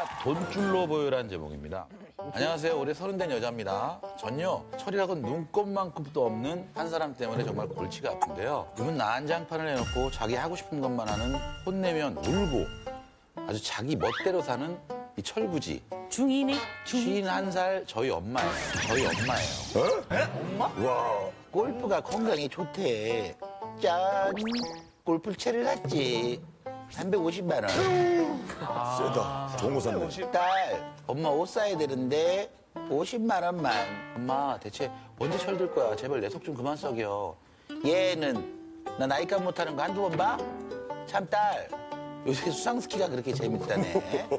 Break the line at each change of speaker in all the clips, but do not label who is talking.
제목입니다. 돈줄로 보여라는 제목입니다. 안녕하세요. 올해 30된 여자입니다. 전요 철이라고는 눈꼽만큼도 없는 한 사람 때문에 정말 골치가 아픈데요. 이분 난장판을 해놓고 자기 하고 싶은 것만 하는 혼내면 울고 아주 자기 멋대로 사는 이 철부지.
중이네?
51살 저희 엄마예요. 저희 엄마예요.
엄마? 와.
골프가 건강에 좋대. 짠. 골프채를 샀지. 350만 원.
세다. 좋은 거 샀네.
딸, 엄마 옷 사야 되는데 50만 원만. 엄마, 대체 언제 철들 거야? 제발 내 속 좀 그만 썩여. 얘는 나 나이값 못하는 거 한두 번 봐? 참, 딸. 요새 수상스키가 그렇게 재밌다네.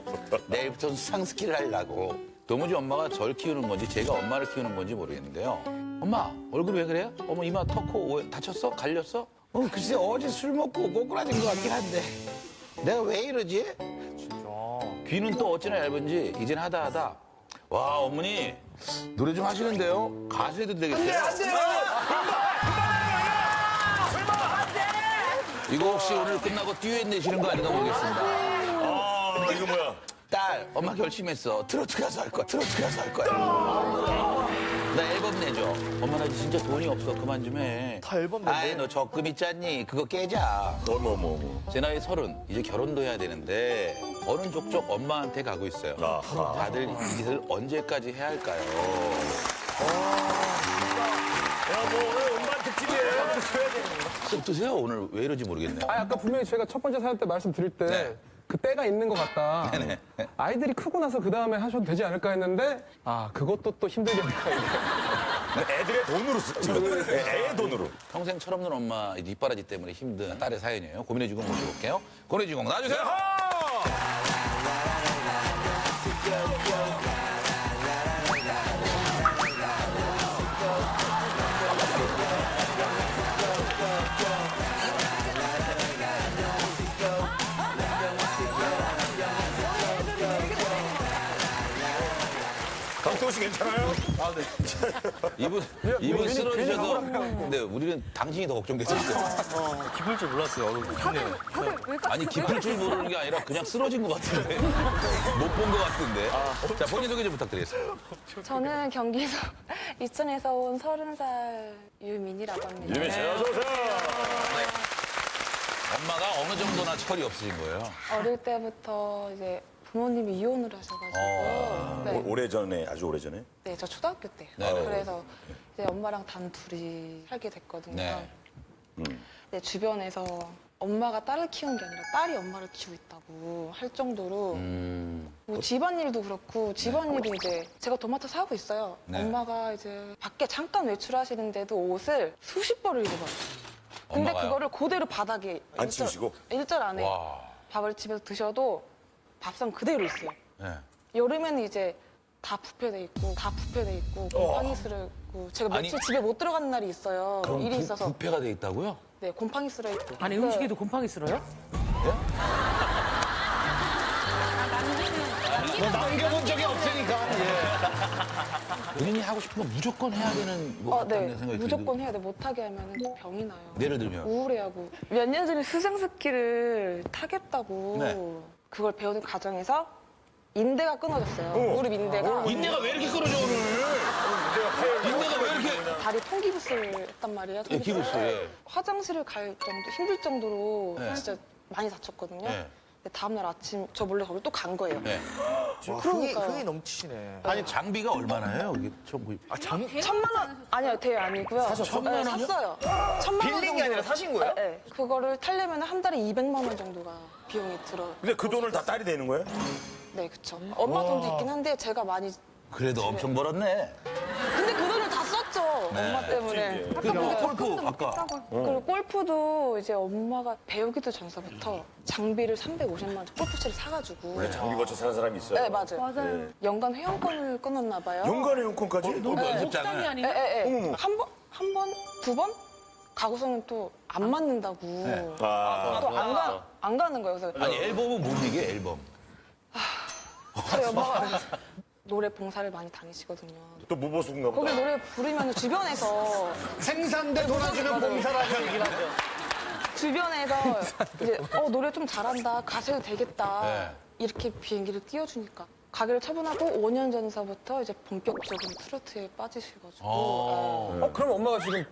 내일부터는 수상스키를 하려고. 도무지 엄마가 절 키우는 건지 제가 엄마를 키우는 건지 모르겠는데요. 엄마, 얼굴이 왜 그래요? 어머, 이마 턱, 코 다쳤어? 갈렸어? 글쎄, 어제 술 먹고 꼬꾸라진 것 같긴 한데. 내가 왜 이러지? 귀는 또 어찌나 얇은지 이젠 하다 와 어머니 노래 좀 하시는데요? 가수 해도 되겠어요? 이거 혹시 오늘 끝나고 듀엣 내시는 거 아닌가 모르겠습니다.
아, 이거 뭐야?
딸 엄마 결심했어. 트로트 가수 할 거야. 트로트 가수 할 거야. 나 앨범 내줘. 엄마 나 진짜 돈이 없어. 그만 좀 해.
다 앨범 낸대.
아이 너 적금 있잖니. 그거 깨자.
어머.
제 나이 30, 이제 결혼도 해야 되는데 어느 족족 엄마한테 가고 있어요.
아하.
다들 이 짓을 언제까지 해야 할까요?
야, 뭐 오늘 음반 특집이에요.
쓱 드세요. 오늘 왜 이러지 모르겠네요.
아까 분명히 제가 첫 번째 사연 때 말씀드릴 때
네.
그 때가 있는 것 같다.
네네.
아이들이 크고 나서 그 다음에 하셔도 되지 않을까 했는데 그것도 또 힘들겠다.
애들의 돈으로 쓰죠. 애의 돈으로.
평생 철없는 엄마 뒷바라지 때문에 힘든 딸의 사연이에요. 고민의 주공 모셔볼게요. 고민의 주공 나와주세요.
강태호 씨 괜찮아요?
이분 쓰러지셔서. 근데 우리는 당신이 더 걱정됐었어요.
기쁠 줄 몰랐어요.
다들 왜
아니 깊을 줄 모르는 게 아니라 그냥 쓰러진 것 같은데. 못 본 것 같은데. 자 본인 소개 좀 부탁드리겠습니다.
저는 경기도 이천에서 온 30살 유민이라고 합니다.
유민 씨, 어서 오세요.
엄마가 어느 정도나 철이 없으신 거예요?
어릴 때부터 이제 부모님이 이혼을 하셔가지고 네,
오래전에, 아주 오래전에.
네, 저 초등학교 때요.
네.
그래서 이제 엄마랑 단 둘이 살게 됐거든요.
네.
네, 주변에서 엄마가 딸을 키운 게 아니라 딸이 엄마를 키우고 있다고 할 정도로 뭐 집안일도 그렇고 집안일이 이제 제가 도마토 사고 있어요.
네.
엄마가 이제 밖에 잠깐 외출하시는데도 옷을 수십 벌을 입어봐요. 근데
엄마가요?
그거를 그대로 바닥에
안 치우시고?
일절 안에
와.
밥을 집에서 드셔도 밥상 그대로 있어요.
네.
여름에는 이제 다 부패돼 있고 곰팡이 쓰고 제가 며칠
아니,
집에 못 들어가는 날이 있어요.
그럼
일이 있어서
부패가 돼 있다고요?
네 곰팡이 쓸어 있고
아니 음식에도 곰팡이 쓸어요?
남겨본 적이 없으니까. 본인이 하고 싶은 거 무조건 해야 되는 것
네.
같다는 생각이
무조건
들고.
해야 돼. 못하게 하면 병이 나요.
예를 들면
우울해하고. 몇 년 전에 수상스키를 타겠다고
네.
그걸 배우는 과정에서 인대가 끊어졌어요. 무릎 인대가.
인내가 왜 이렇게 끊어져 오늘? 인내가 왜 이렇게?
다리 통기부스를 했단 말이에요.
예, 기부스. 예.
화장실을 갈 정도, 힘들 정도로
네.
진짜 많이 다쳤거든요.
네.
근데 다음날 아침 저 몰래 거기 또 간 거예요.
네.
그러니까요.
흥이 넘치시네.
아니 장비가 얼마나요? 이게 처음 구입.
천만 원 아니요, 대회 아니고요.
천만 원이요?
샀어요. 천만 원
빌린 게 아니라 사신 거예요?
네, 네. 그거를 타려면 한 달에 200만 원 정도가 비용이 들어요.
근데 그 돈을 다 딸이 내는 거예요?
네, 그쵸. 엄마 돈도 있긴 한데 제가 많이.
그래도 엄청 벌었네.
근데 그 돈을 다 썼죠.
네.
엄마 때문에.
그 골프 아까.
그리고 골프도 이제 엄마가 배우기도 전서부터 장비를 350만 원 골프채를 사가지고.
원래 장비 거쳐 사는 사람이 있어요.
네, 맞아요. 연간 회원권을 끊었나 봐요.
연간의 용건까지?
골프
네.
연습장을.
목단이 아니에요?
예. 한 번, 두 번? 가고서는 또 안 맞는다고.
아,
또 안 가는 거예요. 그래서
아니 앨범은 뭡니까 앨범?
저희 엄마가 노래 봉사를 많이 다니시거든요.
또 무보수인가
거기
보다.
노래 부르면 주변에서
생산대 도와주는 봉사라고 얘기를 하죠.
주변에서 이제 노래 좀 잘한다 가수 해도 되겠다
네.
이렇게 비행기를 띄워주니까 가게를 처분하고 5년 전서부터 이제 본격적인 트로트에 빠지셔가지고 네.
그럼 엄마가 지금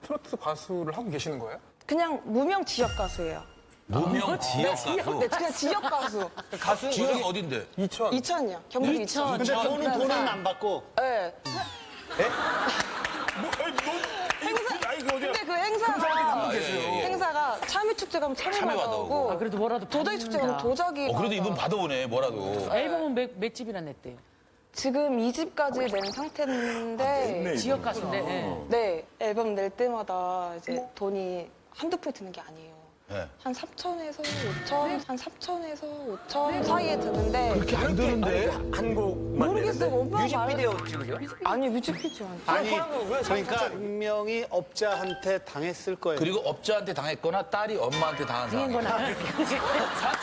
트로트 가수를 하고 계시는 거예요?
그냥 무명 지역 가수예요.
무명 지역 가수.
네, 그냥 지역 가수.
가수는
지역이 어딘데?
이천.
이천이요. 경북 이천.
근데 돈은 안 받고.
네.
아니 그 어디야?
근데 그 행사가
예.
행사가 참여축제 가면
참여
참여
받아오고.
받아오고
그래도 뭐라도
도자기 축제 가면 도자기
그래도 이분 받아오네, 뭐라도.
앨범은 몇 집이나 냈대요?
지금 2집까지 낸 상태인데
네,
지역
이분.
가수인데. 예.
네 앨범 낼 때마다 이제 돈이 한두 푼 드는 게 아니에요.
네.
한 3천에서 5천, 한 3천에서 5천 사이에 드는데
그렇게 안 되는데?
한 곡만
모르겠어요.
내는데?
엄마
뮤직비디오 찍으세요?
아니 뮤직비디오 아니죠.
아니, 그러니까 분명히 업자한테 당했을 거예요.
그리고 업자한테 당했거나 딸이 엄마한테 당한
그런
상황.
거나.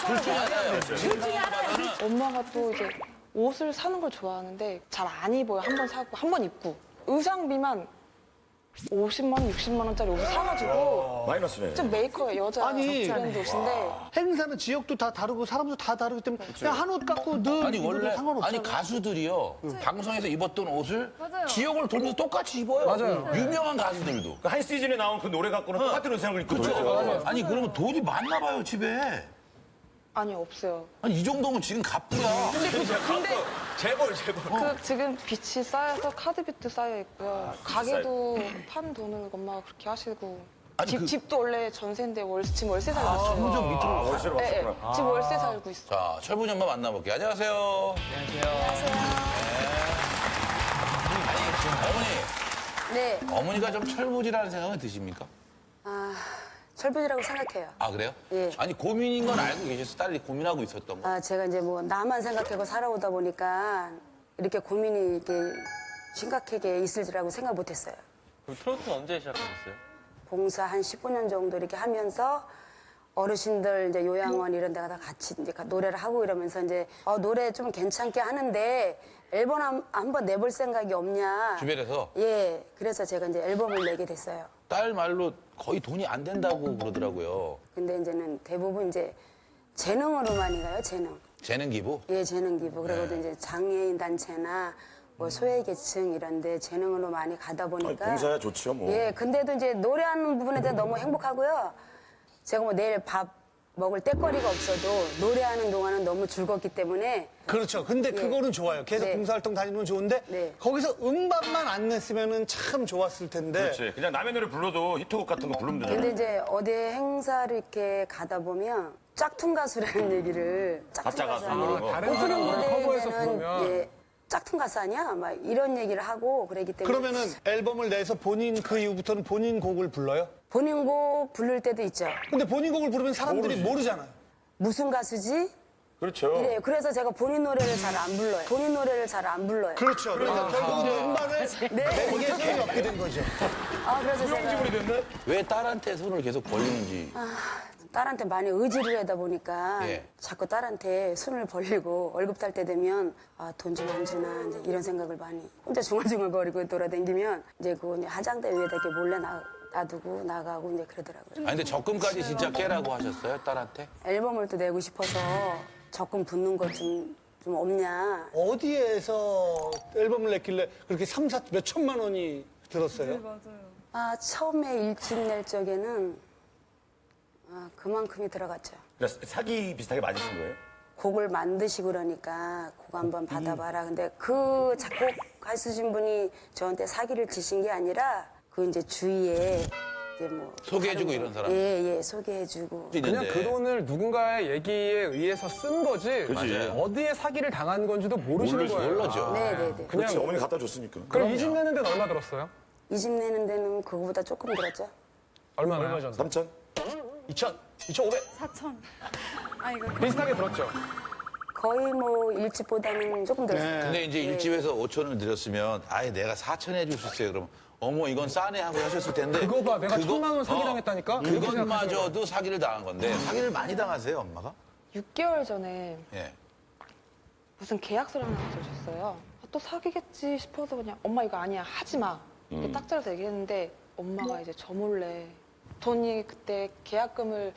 둘 중에 하나예요.
엄마가 또 이제 옷을 사는 걸 좋아하는데 잘 안 입어요. 한 번 사고 한 번 입고 의상비만 50만 원, 60만 원짜리 옷을 사가지고
마이너스네.
좀 메이커예요. 여자
아니.
브랜드 옷인데
행사는 지역도 다 다르고 사람도 다 다르기 때문에 그냥 한 옷 갖고 늘
아니
입어도
원래
상관없잖아요.
아니 가수들이요 방송에서 입었던 옷을 지역을 돌면서 똑같이 입어요.
맞아요.
유명한 가수들도.
한 시즌에 나온 그 노래 갖고는 똑같은 의상을 입고 돌죠.
아니 그러면 돈이 많나 봐요 집에.
아니 없어요.
아니 이 정도면 지금 갑부야.
근데
재벌.
그 지금 빚이 쌓여서 카드빚도 쌓여 있고요. 가게도 판 돈을 엄마가 그렇게 하시고
아니,
집도 원래 전세인데 지금 월세 살고 있어요.
점점 밑으로.
월세로
네,
왔었구나.
지금 월세 살고 있어요.
자 철분이 엄마 만나볼게요. 안녕하세요. 아니 지금
네,
어머니가 좀 철부지라는 생각은 드십니까?
철분이라고 생각해요.
아 그래요?
예.
아니 고민인 건 알고 계셔서 딸이 고민하고 있었던 거.
제가 이제 뭐 나만 생각하고 살아오다 보니까 이렇게 고민이 이렇게 심각하게 있을지라고 생각 못했어요.
그럼 트로트는 언제 시작하셨어요?
봉사 한 15년 정도 이렇게 하면서 어르신들 이제 요양원 이런 데가 다 같이 이제 노래를 하고 이러면서 이제 노래 좀 괜찮게 하는데 앨범 한번 내볼 생각이 없냐.
주변에서
예, 그래서 제가 이제 앨범을 내게 됐어요.
딸 말로 거의 돈이 안 된다고 그러더라고요.
근데 이제는 대부분 이제 재능으로 많이 가요, 재능.
재능 기부.
예, 재능 기부. 그리고
네.
이제 장애인 단체나 뭐 소외계층 이런데 재능으로 많이 가다 보니까.
봉사야 좋죠 뭐.
예, 근데도 이제 노래하는 부분에 대해 너무 행복하고요. 제가 뭐 내일 밥 먹을 때거리가 없어도 노래하는 동안은 너무 즐겁기 때문에
그렇죠. 근데 그거는 좋아요. 계속
네.
봉사활동 다니면 좋은데
네.
거기서 음반만 안 냈으면 참 좋았을 텐데.
그렇지. 그냥 남의 노래 불러도 히트곡 같은 거 부르면 되잖아.
근데 이제 어디 행사를 이렇게 가다 보면 짝퉁 가수라는 얘기를
가짜 가수.
하는 얘기.
다른 사람 노래 커버해서 부르면
예, 짝퉁 가수 아니야? 막 이런 얘기를 하고 그러기 때문에
그러면은 앨범을 내서 본인 그 이후부터는 본인 곡을 불러요?
본인 곡 부를 때도 있죠.
근데 본인 곡을 부르면 사람들이 모르잖아요.
무슨 가수지?
그렇죠.
이래요. 그래서 제가 본인 노래를 잘 안 불러요. 본인 노래를 잘 안 불러요.
그렇죠. 그래서 결국은 음반을 내는 게 소용이 없게 된 거죠.
그래서 제가
왜 딸한테 손을 계속 벌리는지.
딸한테 많이 의지를 하다 보니까
예.
자꾸 딸한테 손을 벌리고 월급 딸 때 되면 돈 좀 안 주나 이제 이런 생각을 많이 혼자 중얼중얼거리고 돌아다니면 이제 그 화장대 위에다 이렇게 몰래 놔두고 나가고 이제 그러더라고요.
아니 근데 적금까지 진짜 깨라고 하셨어요 딸한테?
앨범을 또 내고 싶어서 적금 붙는 거 좀 없냐.
어디에서 앨범을 냈길래 그렇게 3, 4, 몇 천만 원이 들었어요?
처음에 일집 낼 적에는 그만큼이 들어갔죠.
그러니까 사기 비슷하게 맞으신 거예요?
곡을 만드시고 그러니까 곡 한번 받아봐라. 근데 그 작곡하시는 분이 저한테 사기를 치신 게 아니라 그 이제 주위에 이제 뭐
소개해주고
다른
이런 사람?
예, 소개해주고.
그냥 그 돈을 누군가의 얘기에 의해서 쓴 거지
그치.
어디에 사기를 당한 건지도 모르시는 거예요.
몰라죠.
네네네.
그냥
그렇지. 어머니 갖다 줬으니까.
그럼 이 집 내는 데는 얼마 들었어요?
이 집 내는 데는 그거보다 조금 들었죠.
얼마나요?
3천?
2,500.
4천. 아 이거
비슷하게 들었죠.
거의 뭐 일집보다는 조금 들었어요.
근데 이제 일집에서 5천을 드렸으면 아예 내가 4천 해줄 수 있어요. 그러면 어머 이건 싸네 하고 하셨을 텐데
그거 봐, 내가 1,000만 원 사기당했다니까? 이렇게
그것마저도 사기를 당한 건데 사기를 많이 당하세요 엄마가?
6개월 전에
예.
무슨 계약서를 하나 가져오셨어요. 또 사기겠지 싶어서 그냥 엄마 이거 아니야 하지 마. 이렇게 딱 잘라서 얘기했는데 엄마가 이제 저 몰래 돈이 그때 계약금을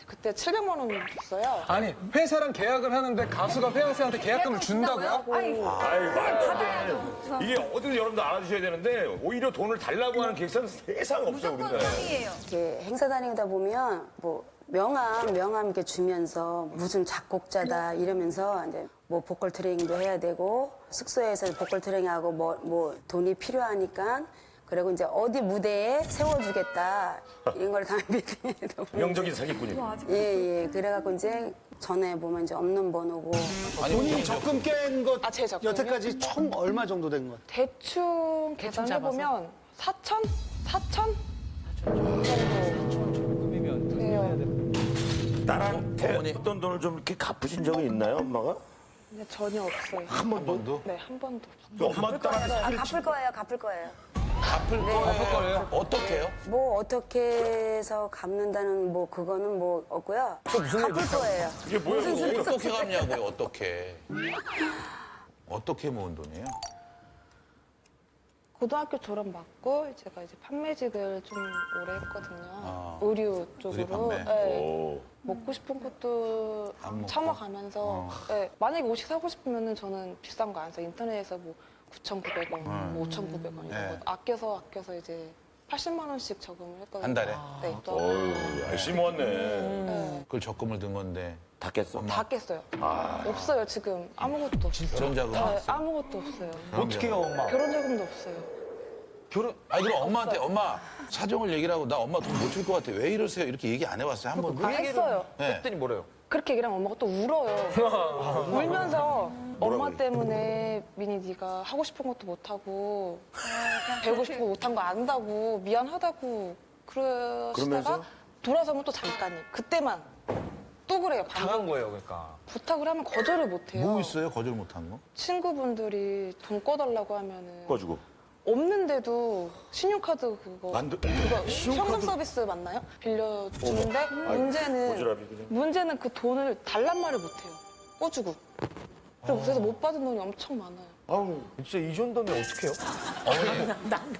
그때 700만 원 줬어요.
아니 회사랑 계약을 하는데 가수가 회원한테 계약금을 준다고요?
아이, 말도 이게 어디서 여러분들 알아주셔야 되는데 오히려 돈을 달라고 하는 객사는 세상 없죠, 우리나라에.
이렇게 행사 다니다 보면 뭐 명함 이렇게 주면서 무슨 작곡자다 이러면서 이제 뭐 보컬 트레이닝도 해야 되고 숙소에서 보컬 트레이닝하고 뭐 돈이 필요하니까 그리고 이제 어디 무대에 세워주겠다 이런 걸 다 미팅해서
명적인 사기꾼이고.
예. 그래갖고 이제 전화해 보면 이제 없는 번호고
본인이 적금 깬 것
아, 제 적금이요?
네.
여태까지 총 얼마 정도 된 것?
대충 계산해 보면 4천? 4천?
딸한테
어머니.
어떤 돈을 좀 이렇게 갚으신 적이 있나요, 엄마가?
근데 전혀 없어요.
한 번도?
네, 한 번도 없어요.
그 엄마 딸한테
갚을 거예요.
갚을 거예요? 어떻게 해요?
뭐 어떻게 해서 갚는다는 뭐 그거는 뭐 없고요. 갚을 거예요.
이게 뭐예요?
어떻게 갚냐고요, 어떻게. 어떻게 모은 돈이에요?
고등학교 졸업 맞고 제가 이제 판매직을 좀 오래 했거든요. 의류 쪽으로.
의류 판매.
네.
오.
먹고 싶은 것도
안 먹고?
참아가면서 네. 만약에 옷이 사고 싶으면 저는 비싼 거 안 사요. 인터넷에서 뭐 9,900원, 뭐 5,900원 이런
네.
거 아껴서 이제 80만 원씩 저금을 했거든요.
한 달에?
네. 또
어휴, 열심히 모았네.
그걸 적금을 든 건데.
다 깼어.
다 깼어요. 없어요 지금 아무것도 없어요.
결혼 자금
네,
없어요?
아무것도 없어요.
어떻게 해요, 엄마?
결혼 자금도 없어요.
아니, 그럼 엄마한테, 엄마, 사정을 얘기를 하고, 나 엄마 돈 못 줄 것 같아. 왜 이러세요? 이렇게 얘기 안 해봤어요, 한 번도?
했어요.
네.
그렇게 얘기를 하면 엄마가 또 울어요. 울면서 엄마 때문에 민희 네가 하고 싶은 것도 못하고 배우고 싶은 거 못한 거 안다고 미안하다고 그러시다가
그러면서?
돌아서면 또 잠깐이 그때만 또 그래요.
당한 거예요, 그러니까.
부탁을 하면 거절을 못해요.
뭐 있어요, 거절 못한 거?
친구분들이 돈 꺼달라고 하면은
꺼주고.
없는데도 신용카드 그거
만두-
그거 현금 서비스 맞나요? 빌려주는데
모자라비 그냥.
문제는 그 돈을 달란 말을 못해요. 꺼주고. 그래서 못 받은 돈이 엄청 많아요.
아우, 진짜 이 정도면 어떡해요?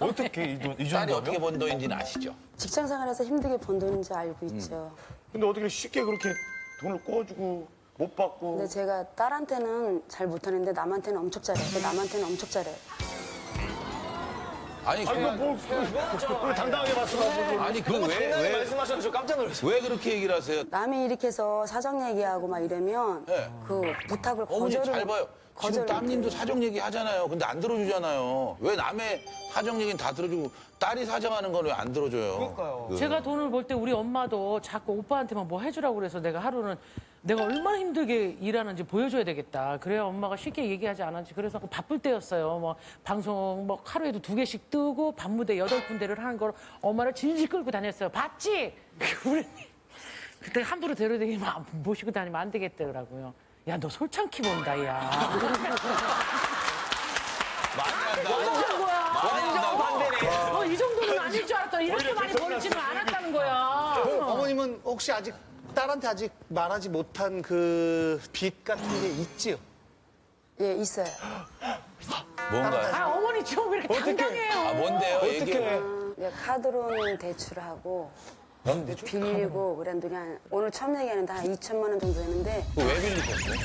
어떻게 이
딸이
정도면?
어떻게 번 돈인지는 아시죠?
직장 생활에서 힘들게 번 돈인지 알고 있죠.
근데 어떻게 쉽게 그렇게 돈을 꺼주고 못 받고.
근데 제가 딸한테는 잘 못하는데 남한테는 엄청 잘해요.
아니,
그걸 당당하게 말씀하시고.
아니, 왜
말씀하셔서 저 깜짝 놀랐어요.
왜 그렇게 얘기를 하세요?
남이 이렇게 해서 사정 얘기하고 막 이러면
네.
그 부탁을
어머니
거절을
잘 봐요. 지금
거절을
따님도
못해요.
사정 얘기 하잖아요. 근데 안 들어주잖아요. 왜 남의 사정 얘기는 다 들어주고 딸이 사정하는 건 왜 안 들어줘요?
그러니까요.
제가 돈을 벌 때 우리 엄마도 자꾸 오빠한테만 뭐 해주라고 그래서 내가 하루는 내가 얼마나 힘들게 일하는지 보여줘야 되겠다. 그래야 엄마가 쉽게 얘기하지 않았지. 그래서 바쁠 때였어요. 뭐 방송 뭐 하루에도 2개씩 뜨고 밤무대 8군데를 하는 걸 엄마를 질질 끌고 다녔어요. 봤지? 우리 그때 함부로 데려다니면 모시고 다니면 안 되겠더라고요. 야, 너 솔창키 본다, 야. 완전 거야. 완전 반대네. 이 정도는 아닐 줄 알았더니 이렇게 많이 벌지는 않았다는 거야.
어머님은 혹시 아직 딸한테 아직 말하지 못한 그 빚 같은 게 있지요?
예, 있어요.
뭔가요?
아, 어머니 좀 왜 이렇게 당당해요.
아, 뭔데요? 얘기해.
이제 카드론 대출하고 빌리고 그랬는데 그냥 오늘 처음 얘기하는데 한 2천만 원 정도 되는데
왜 빌리셨어요?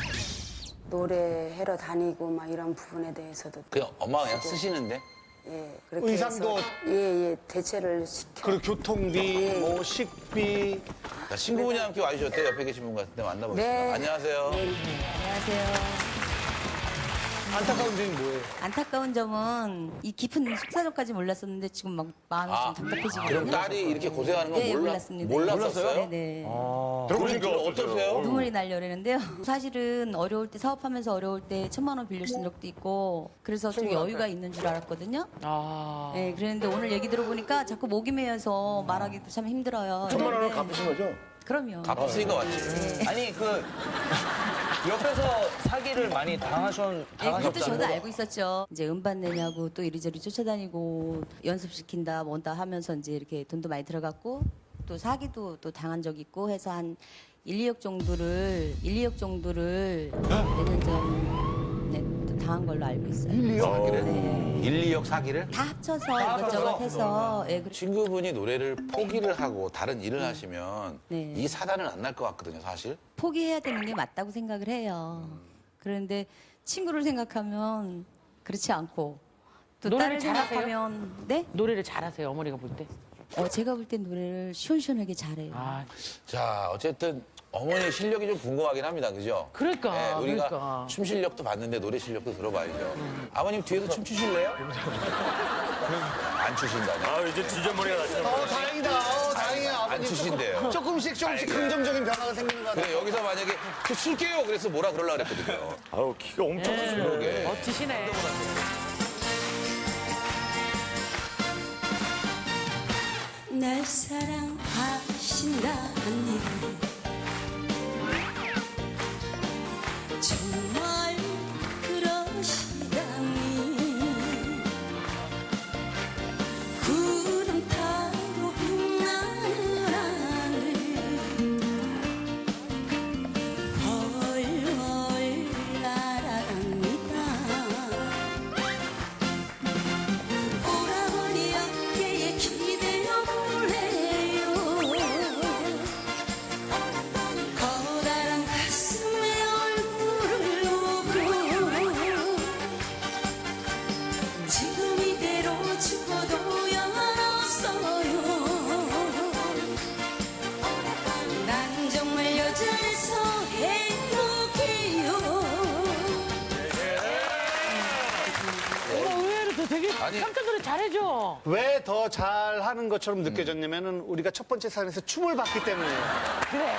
노래하러 다니고 막 이런 부분에 대해서도
그냥 엄마가 그냥 쓰시는데?
예, 그렇게
의상도
해서 예, 대체를 시켜.
그리고 교통비, 뭐 식비.
자, 친구분이 함께 와주셨대요. 옆에 계신 분 같은데 만나보겠습니다.
네.
안녕하세요.
안녕하세요.
안타까운 점이 뭐예요?
안타까운 점은 이 깊은 속사정까지 몰랐었는데 지금 막 마음이
아,
좀 답답해지거든요.
그럼 딸이 이렇게 고생하는 건
네, 몰랐습니다.
몰랐었어요?
네네.
들어보신 거
어떠세요?
눈물이 날려내는데요. 사실은 어려울 때 사업하면서 어려울 때 1,000만 원 빌려준 적도 있고 그래서 좀 여유가 있는 줄 알았거든요.
아.
네, 그랬는데 오늘 얘기 들어보니까 자꾸 목이 메여서 말하기도 참 힘들어요.
1,000만 원을
네.
갚으신 거죠?
그럼요.
갚았으니까 왔지.
아니, 옆에서 사기를 많이
네, 그것도 저도 알고 있었죠. 이제 음반 내냐고 또 이리저리 쫓아다니고 연습시킨다 뭔다 하면서 이제 이렇게 돈도 많이 들어갔고 또 사기도 또 당한 적 있고 해서 한 1, 2억 정도를 내년 좀 네, 또 당한 걸로 알고 있어요.
1, 2억 사기를?
네.
1, 2억 사기를?
다 합쳐서 이것저것 해서 예,
친구분이 노래를 포기를 하고 다른 일을 하시면
네.
이 사단은 안 날 것 같거든요, 사실.
포기해야 되는 게 맞다고 생각을 해요. 그런데 친구를 생각하면 그렇지 않고 또
노래를
딸을
잘하세요?
생각하면 네?
노래를 잘하세요, 어머니가 볼 때.
제가 볼 땐 노래를 시원시원하게 잘해요.
아,
자, 어쨌든 어머니 실력이 좀 궁금하긴 합니다, 그죠?
그러니까,
네, 우리가
그러니까.
춤 실력도 봤는데 노래 실력도 들어봐야죠. 아버님 뒤에서 춤 추실래요? 안 추신다네.
아, 이제 지저머리가 났죠.
다행이다. 다행이야.
안
아버님
추신대요.
조금씩 긍정적인 변화가 생기는 것 같아요.
그래, 여기서 만약에 저 출게요. 그래서 뭐라 그러려고 그랬거든요.
아우, 키가 엄청 크시네.
그러게.
멋지시네.
날 사랑하신다니 정말 그러시다니 구름 타고 빛나는 하늘 헐헐 날아갑니다. 오라버니 어깨에 기대어 볼래요. 커다란 가슴에 얼굴을 놓고 지금 이대로 죽어도 영원없어요. 난 정말 여자라서 행복해요.
의외로 또 되게
아니.
깜짝 노래 잘해줘.
왜 더 잘하는 것처럼 느껴졌냐면은 우리가 첫 번째 사연에서 춤을 봤기 때문이에요.
그래.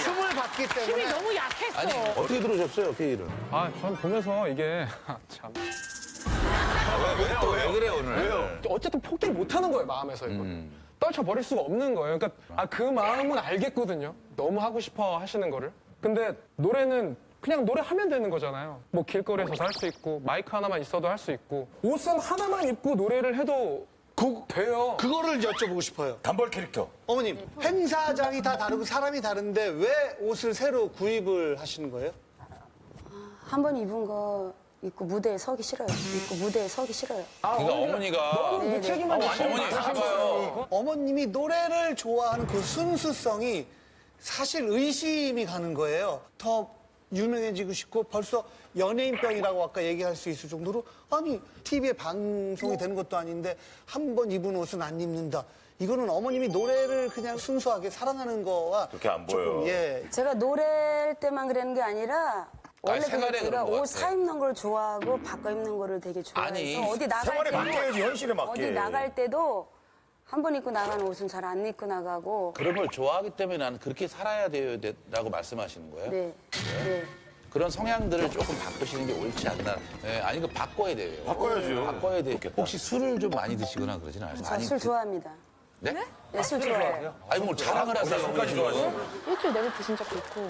춤을 봤기
힘이
때문에.
너무 약했어.
아니, 어떻게 들으셨어요, 그 일은?
아, 전 보면서 이게 참
왜 그래, 오늘? 왜요?
어쨌든 포기를 못 하는 거예요, 마음에서 이거. 떨쳐버릴 수가 없는 거예요. 그러니까 그 마음은 알겠거든요. 너무 하고 싶어 하시는 거를. 근데 노래는 그냥 노래하면 되는 거잖아요. 뭐 길거리에서도 할 수 있고 마이크 하나만 있어도 할 수 있고 옷은 하나만 입고 노래를 해도 돼요.
그거를 여쭤보고 싶어요.
단벌 캐릭터.
어머님, 행사장이 다 다르고 사람이 다른데 왜 옷을 새로 구입을 하시는 거예요?
한 번 입은 거 입고 무대에 서기 싫어요. 입고 무대에 서기 싫어요.
그러니까 어머니가
무책임한
어머니 봐봐요.
어머님이 노래를 좋아하는 그 순수성이 사실 의심이 가는 거예요. 더 유명해지고 싶고 벌써 연예인병이라고 아까 얘기할 수 있을 정도로 아니 TV에 방송이 되는 것도 아닌데 한 번 입은 옷은 안 입는다. 이거는 어머님이 노래를 그냥 순수하게 사랑하는 거와
그렇게 안
조금,
보여.
예.
제가 노래할 때만 그러는 게 아니라 원래
생활에
제가
그런 것
옷
같아.
사 입는 걸 좋아하고 바꿔 입는 거를 되게 좋아해서
아니,
어디 나갈
생활에
때도
맡겨야지, 현실에 맡게.
어디 나갈 때도 한 번 입고 나가는 옷은 잘 안 입고 나가고
그런 걸 좋아하기 때문에 나는 그렇게 살아야 돼라고 말씀하시는 거예요?
네. 네.
그런 성향들을 조금 바꾸시는 게 옳지 않나. 네, 아니, 그 바꿔야 돼요.
바꿔야죠.
바꿔야 돼. 혹시 술을 좀 많이 드시거나 그러진 않아요?
저 술 좋아합니다.
네?
네, 술 좋아해요.
아니, 뭐 자랑을 하세요.
술까지 좋아하시죠?
일주일 내내 드신 적도 있고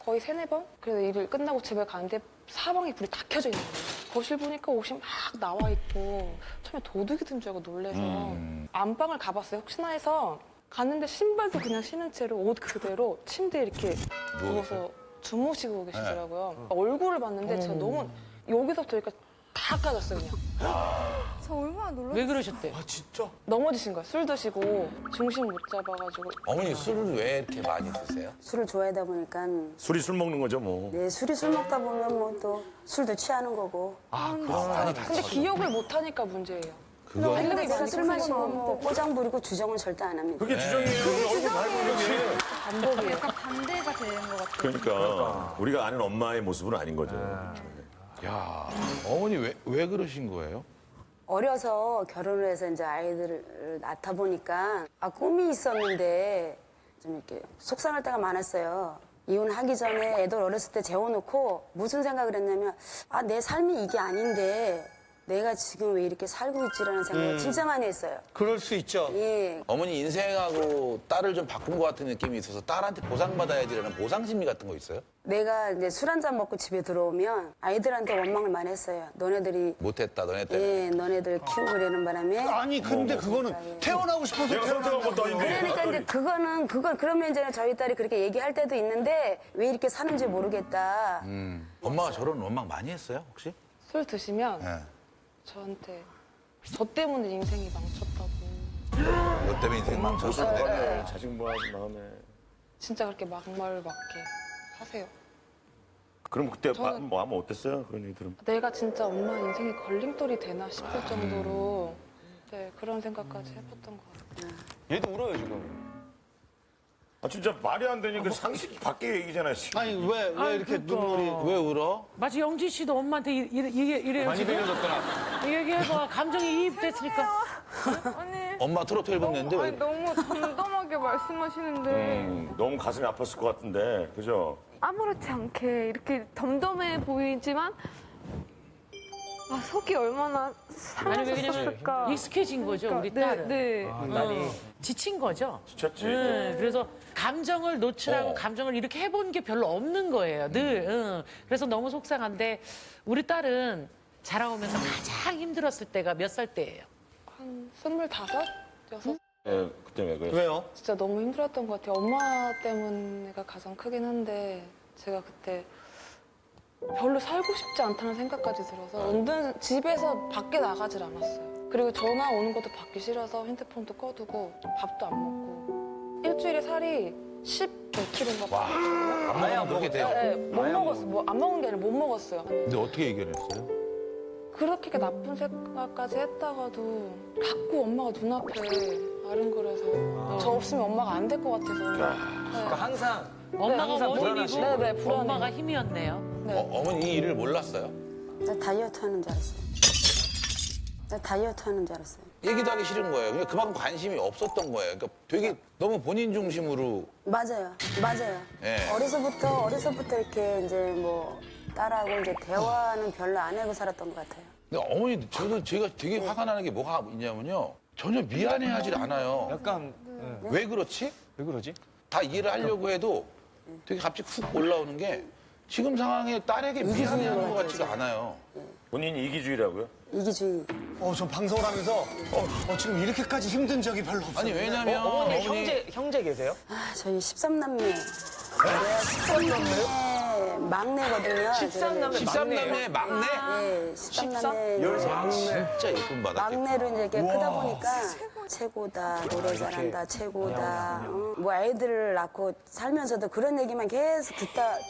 거의 3-4번? 그래서 일을 끝나고 집에 가는데 사방에 불이 다 켜져 있는 거예요. 거실 보니까 옷이 막 나와 있고 처음에 도둑이 든 줄 알고 놀래서 안방을 가봤어요. 혹시나 해서 갔는데 신발도 그냥 신은 채로 옷 그대로 침대에 이렇게 누워서 주무시고 계시더라고요. 얼굴을 봤는데 제가 너무 여기서부터 여기까지 다 까졌어요 그냥.
저 얼마나 놀랐어요.
왜 그러셨대?
넘어지신 거예요. 술 드시고 중심 못 잡아가지고.
어머니 술을 왜 이렇게 많이 드세요?
술을 좋아하다 보니까
술이 술 먹는 거죠, 뭐.
네, 술이 술 먹다 보면 뭐 또 술도 취하는 거고.
근데 기억을 못 하니까 문제예요.
그거
근데 제가 술 마시고 뭐 꼬장 부리고 주정은 절대 안 합니다.
그게 주정이에요. 얼굴 밝은 게.
반복이에요.
약간 반대가 되는 것 같아요.
그러니까 우리가 아는 엄마의 모습은 아닌 거죠.
야, 어머니 왜 그러신 거예요?
어려서 결혼을 해서 이제 아이들을 낳다 보니까 꿈이 있었는데 좀 이렇게 속상할 때가 많았어요. 이혼하기 전에 애들 어렸을 때 재워놓고 무슨 생각을 했냐면 내 삶이 이게 아닌데 내가 지금 왜 이렇게 살고 있지라는 생각을 진짜 많이 했어요.
그럴 수 있죠.
예.
어머니 인생하고 딸을 좀 바꾼 것 같은 느낌이 있어서 딸한테 보상받아야지라는 보상심리 같은 거 있어요?
내가 이제 술 한잔 먹고 집에 들어오면 아이들한테 원망을 많이 했어요. 너네들이
못했다, 너네 때문에.
예, 너네들 키우고 그러는 바람에
아니 근데 그거는 태어나고 싶어서
내가 선택한 것도 아닌데.
그러니까 이제 그건 그러면 이제 저희 딸이 그렇게 얘기할 때도 있는데 왜 이렇게 사는지 모르겠다.
엄마가 저런 원망 많이 했어요, 혹시?
술 드시면
예.
저한테 저 때문에 인생이 망쳤다고.
너 때문에 인생 망쳤어.
네, 자식 모아하지 마음에.
진짜 그렇게 막말 맞게 하세요.
그럼 그때
저는-
마음 어땠어요? 그런 얘기 들으면.
내가 진짜 엄마 인생에 걸림돌이 되나 싶을 정도로 네, 그런 생각까지 해봤던 것 같아요.
얘도 울어요 지금.
아 진짜 말이 안 되니 그 상식이 밖에 얘기잖아요.
아니 왜 이렇게 눈물이
왜 울어?
마치 영지 씨도 엄마한테 이래요.
많이
지금?
배려졌더라.
얘기해봐. 감정이 이입됐으니까.
아니,
엄마 트로트 앨범 냈는데 왜?
아니 너무 담담하게 말씀하시는데
너무 가슴이 아팠을 것 같은데, 그죠?
아무렇지 않게 이렇게 덤덤해 보이지만 아, 속이 얼마나
아니 왜냐면
상하셨을까.
익숙해진 거죠 우리
네,
딸은.
네.
지친 거죠.
지쳤지.
그래서 감정을 노출하고
어.
감정을 이렇게 해본 게 별로 없는 거예요. 늘. 그래서 너무 속상한데 우리 딸은 자라오면서 가장 힘들었을 때가 몇 살 때예요?
한 25? 6?
예, 그때 왜 그랬어요?
왜요?
진짜 너무 힘들었던 것 같아요. 엄마 때문에가 가장 크긴 한데 제가 그때 별로 살고 싶지 않다는 생각까지 들어서 은근 집에서 밖에 나가질 않았어요. 그리고 전화 오는 것도 받기 싫어서 핸드폰도 꺼두고 밥도 안 먹고 일주일에 살이 10몇 킬로인가 빠졌거든요.
아예 안 그렇게 돼요.
네, 못 먹었어요. 뭐 안 먹은 게 아니라 못 먹었어요.
근데 어떻게 이겨냈어요?
그렇게 나쁜 생각까지 했다가도 자꾸 엄마가 눈앞에 아른거려서 저 없으면 엄마가 안 될 것 같아서
그러니까 항상
엄마가
항상
원인이고
불안하시고.
네, 불안해요.
엄마가 힘이었네요.
네.
어머니 이 일을 몰랐어요?
나 다이어트 하는 줄 알았어요. 나 다이어트 하는 줄 알았어요.
얘기도 하기 싫은 거예요. 그냥 그만큼 관심이 없었던 거예요. 그러니까 되게 너무 본인 중심으로.
맞아요.
예.
어려서부터 이렇게 이제 뭐 딸하고 이제 대화는 별로 안 하고 살았던 것 같아요.
근데 어머니 제가 되게 화가 나는 게 뭐가 있냐면요. 전혀 미안해하질 않아요.
약간
왜 그렇지?
왜 그러지?
다 이해를 하려고 해도 되게 갑자기 훅 올라오는 게 지금 상황에 딸에게 미안해하는 것 같지가 않아요.
본인이 이기주의라고요?
이기주의.
저 방송을 하면서 지금 이렇게까지 힘든 적이 별로 없어요.
아니 왜냐면
어머니 형제 계세요?
아, 저희 13남매. 내가 13남매 막내거든요.
13남매 막내?
네, 13남매.
진짜 예쁜 바다.
막내로 이제 이렇게 크다 보니까 최고다, 노래 잘한다, 최고다. 뭐 애들을 낳고 살면서도 그런 얘기만 계속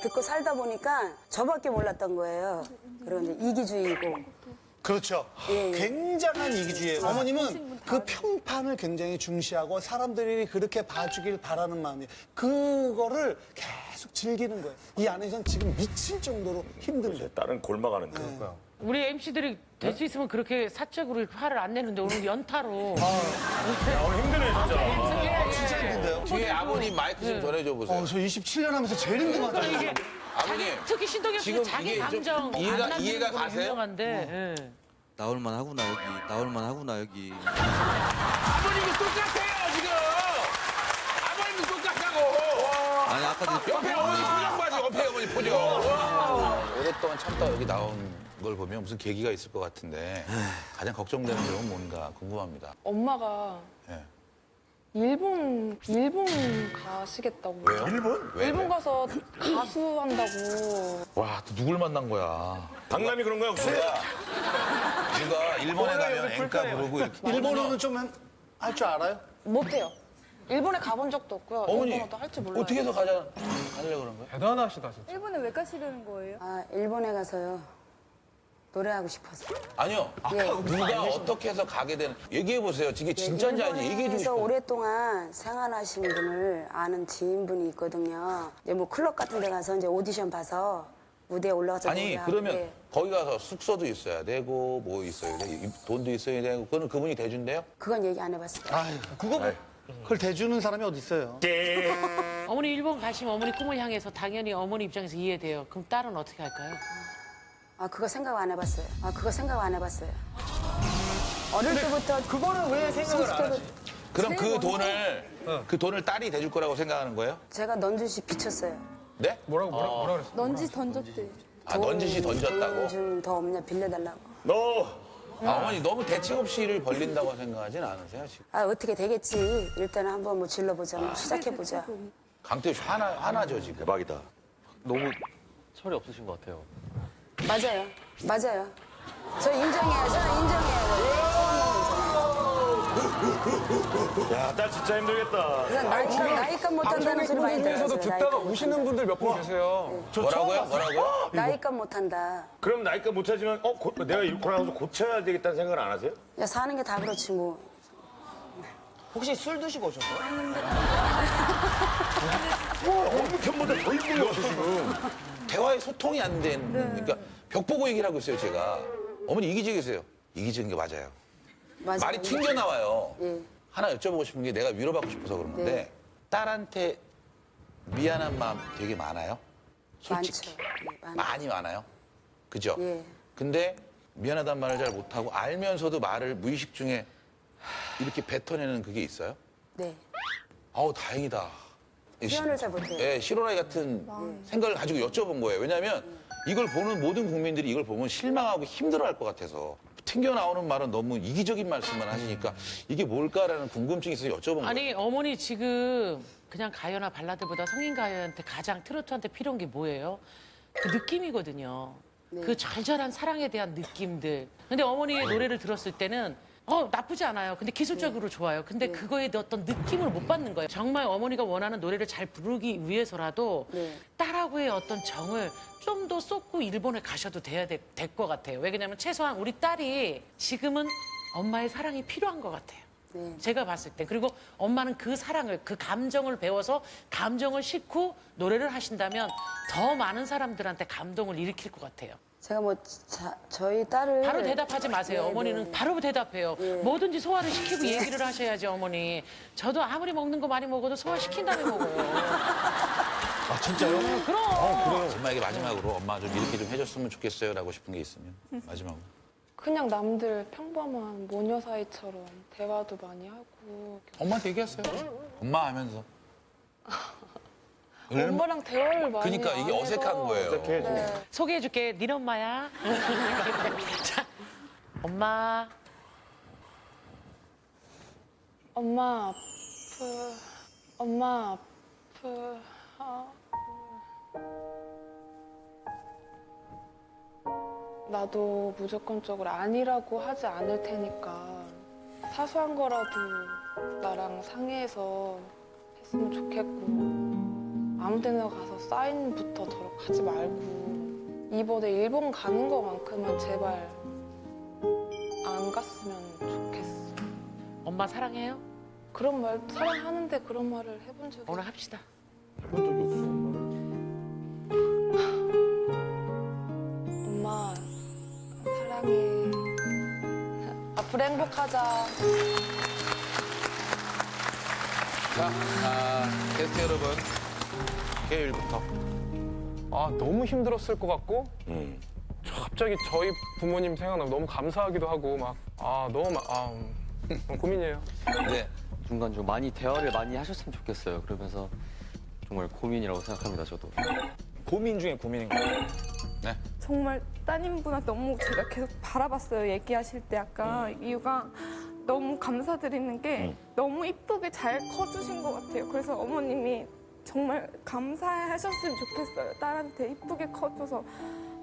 듣고 살다 보니까 저밖에 몰랐던 거예요. 그리고 이제 이기주의고.
그렇죠.
예.
굉장한 이기주의예요. 어머님은 그 평판을 굉장히 중시하고 사람들이 그렇게 봐주길 바라는 마음이에요. 그거를 계속 즐기는 거예요. 이 안에선 지금 미칠 정도로 힘든 거예요.
딸은 골마가는데.
우리 MC들이 될 수 있으면 그렇게 사적으로 화를 안 내는데 오늘 연타로.
오늘 힘드네, 진짜.
진짜 힘든데요?
뒤에 아버님 마이크 좀 전해줘 보세요.
저 27년 하면서 제일 힘든 것 같아요.
이게
아버님
특히 신동엽
지금
씨는 자기
이게 좀
감정
이해가 가세요?
유명한데. 예.
나올만 하구나 여기. 나올만 하구나 여기.
아버님도 똑같아요 지금. 아버님도 똑같다고.
아니 아까
옆에 어머니 표정 봐줘. 옆에 어머니 표정. 오랫동안 참다 여기 나온 걸 보면 무슨 계기가 있을 것 같은데 가장 걱정되는 점은 뭔가 궁금합니다.
엄마가
예.
일본 가시겠다고.
왜요?
일본?
왜?
일본 가서 가수 한다고.
와, 또 누굴 만난 거야?
박남이 그런 거야, 혹시?
누가 일본에 가면 앵가 부르고 이렇게.
일본어는 좀 할 줄 알아요?
못해요. 일본에 가본 적도 없고요.
어머니
일본어도 할 줄 몰라요.
어떻게 해서 가려고 그런 거야?
대단하시다 진짜.
일본에 왜 가시려는 거예요?
아, 일본에 가서요. 노래하고 싶어서.
아니요. 누가 어떻게 해서 가게 되는 얘기해 보세요. 이게 진짜인지 아닌지 얘기해 주고
일본에서
싶어요.
오랫동안 생활하신 분을 아는 지인분이 있거든요. 이제 뭐 클럽 같은 데 가서 이제 오디션 봐서 무대에 올라가서
아니
노래하고,
그러면
예.
거기 가서 숙소도 있어야 되고 뭐 있어야 돼 돈도 있어야 되고 그거는 그분이 대준대요?
그건 얘기 안 해봤어요.
그걸 대주는 사람이 어디 있어요?
어머니 일본 가시면 어머니 꿈을 향해서 당연히 어머니 입장에서 이해돼요. 그럼 딸은 어떻게 할까요?
아, 그거 생각 안 해봤어요. 어릴 때부터
그거는 왜 생각을 안 하지?
그럼 그 돈을 딸이 대줄 거라고 생각하는 거예요?
제가 넌주시 비쳤어요.
네?
뭐라 그랬어?
넌지 던졌대.
아 넌지시 던졌다고?
좀 더 없냐 빌려달라고.
너
아, 어머니 너무 대책 없이 일을 벌린다고 생각하진 않으세요 지금?
아, 어떻게 되겠지. 일단은 한번 뭐 질러보자. 뭐 시작해보자.
강태우 씨 화나죠 지금?
대박이다.
너무 철이 없으신 것 같아요.
맞아요. 저 인정해요. 저는 인정해요.
야, 딸 진짜 힘들겠다.
그래서 나이값 못한다는 소리 많이
중에서도
들었어요.
듣다가
나이값
우시는 분들 몇 분 계세요.
뭐라고요? 뭐라고요?
나이값 못한다.
그럼 나이가 못하지만 내가 잃고 나서 고쳐야 되겠다는 생각을 안 하세요?
야, 사는 게 다 그렇지 뭐.
혹시 술 드시고 오셨어요?
어느 편보다 더 힘든 것 같아 지금.
대화의 소통이 안 되는. 그러니까 벽 보고 얘기를 하고 있어요, 제가. 어머니 이기적이세요. 이기적인 게 맞아요.
맞아요.
말이 튕겨나와요.
예.
하나 여쭤보고 싶은 게 내가 위로받고 싶어서 그런 건데
네.
딸한테 미안한 마음 되게 많아요? 솔직히.
많죠. 예, 많아요.
많이 많아요? 그죠?
예.
근데 미안하다는 말을 잘 못하고 알면서도 말을 무의식 중에 이렇게 뱉어내는 그게 있어요?
네.
아우 다행이다.
표현을 잘 못해요.
예, 실오라이 같은 생각을 가지고 여쭤본 거예요. 왜냐하면 이걸 보는 모든 국민들이 이걸 보면 실망하고 힘들어할 것 같아서 튕겨나오는 말은 너무 이기적인 말씀만 하시니까 이게 뭘까라는 궁금증이 있어서 여쭤본 거예요.
아니 어머니 지금 그냥 가요나 발라드보다 성인 가요한테 가장 트로트한테 필요한 게 뭐예요? 그 느낌이거든요.
네.
그 절절한 사랑에 대한 느낌들. 근데 어머니의 노래를 들었을 때는 나쁘지 않아요. 근데 기술적으로 좋아요. 근데 그거에 어떤 느낌을 못 받는 거예요. 정말 어머니가 원하는 노래를 잘 부르기 위해서라도
네.
딸하고의 어떤 정을 좀 더 쏟고 일본에 가셔도 될 것 같아요. 왜냐면 최소한 우리 딸이 지금은 엄마의 사랑이 필요한 것 같아요.
네.
제가 봤을 때. 그리고 엄마는 그 사랑을, 그 감정을 배워서 감정을 싣고 노래를 하신다면 더 많은 사람들한테 감동을 일으킬 것 같아요.
제가 뭐 저희 딸을
바로 대답하지 마세요.
네,
어머니는
네.
바로 대답해요. 뭐든지 소화를 시키고 얘기를 하셔야지, 어머니. 저도 아무리 먹는 거 많이 먹어도 소화시킨 다음에 먹어요.
아 진짜요?
그럼.
정말 이게 마지막으로 엄마 좀 이렇게 좀 해줬으면 좋겠어요라고 싶은 게 있으면 마지막으로.
그냥 남들 평범한 모녀 사이처럼 대화도 많이 하고
엄마한테 얘기했어요. 엄마 하면서.
엄마랑 대화를 많이
그러니까 이게
안
어색한
해서.
거예요.
네.
소개해줄게. 네 엄마야. 자, 엄마.
엄마 아프. 엄마 아프. 나도 무조건적으로 아니라고 하지 않을 테니까 사소한 거라도 나랑 상의해서 했으면 좋겠고 아무 데나 가서 사인부터 하지 말고 이번에 일본 가는 거만큼은 제발 안 갔으면 좋겠어.
엄마 사랑해요?
그런 말 사랑하는데 그런 말을 해본 적이
오늘 합시다.
해본 적이 없어.
엄마 사랑해. 앞으로 행복하자.
자, 게스트 여러분, 개요일부터.
아 너무 힘들었을 것 같고 갑자기 저희 부모님 생각나면 너무 감사하기도 하고 막 너무 고민이에요.
네.
중간 좀 많이 대화를 많이 하셨으면 좋겠어요. 그러면서 정말 고민이라고 생각합니다, 저도.
고민 중에 고민인 거예요.
네.
정말 따님분한테 너무 제가 계속 바라봤어요. 얘기하실 때 약간 이유가 너무 감사드리는 게 너무 이쁘게 잘 커주신 것 같아요. 그래서 어머님이 정말 감사하셨으면 좋겠어요. 딸한테 이쁘게 커줘서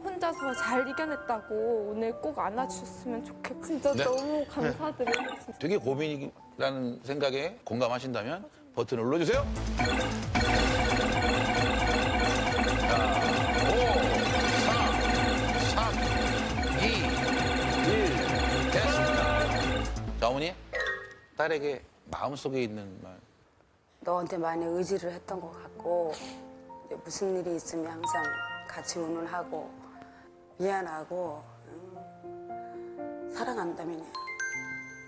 혼자서 잘 이겨냈다고 오늘 꼭 안아주셨으면 좋겠고 진짜
네.
너무 감사드려요. 진짜.
되게 고민이라는 생각에 공감하신다면 버튼을 눌러주세요. 자, 5, 4, 3, 2, 1. 됐습니다. 자, 어머니, 딸에게 마음속에 있는 말.
너한테 많이 의지를 했던 것 같고 이제 무슨 일이 있으면 항상 같이 의논하고 미안하고 사랑한다면요.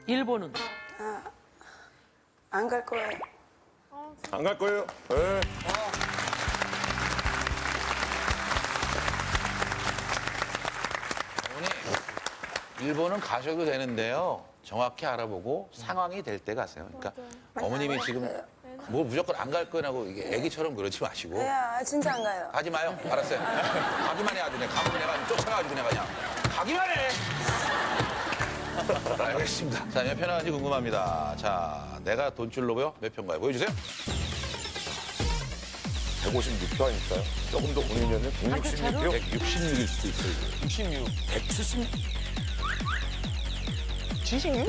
일본은?
안 갈 거예요.
안 갈 거예요? 네.
어머니, 일본은 가셔도 되는데요. 정확히 알아보고 상황이 될 때 가세요. 그러니까 어머님이 지금 뭐 무조건 안 갈 거라고 이게 애기처럼 그러지 마시고
야, 진짜 안 가요.
가지 마요. 알았어요. 가기만 해 아주 그냥 가면 내가 쫓아가지고 내가 그냥 가기만 해. 알겠습니다. 자, 몇 편 하는지 궁금합니다. 자, 내가 돈줄로 보여? 몇 편가요? 보여주세요.
156표니까요. 조금 더 고민이면 166표?
166일 수도 있어요.
66.
170.
지식류?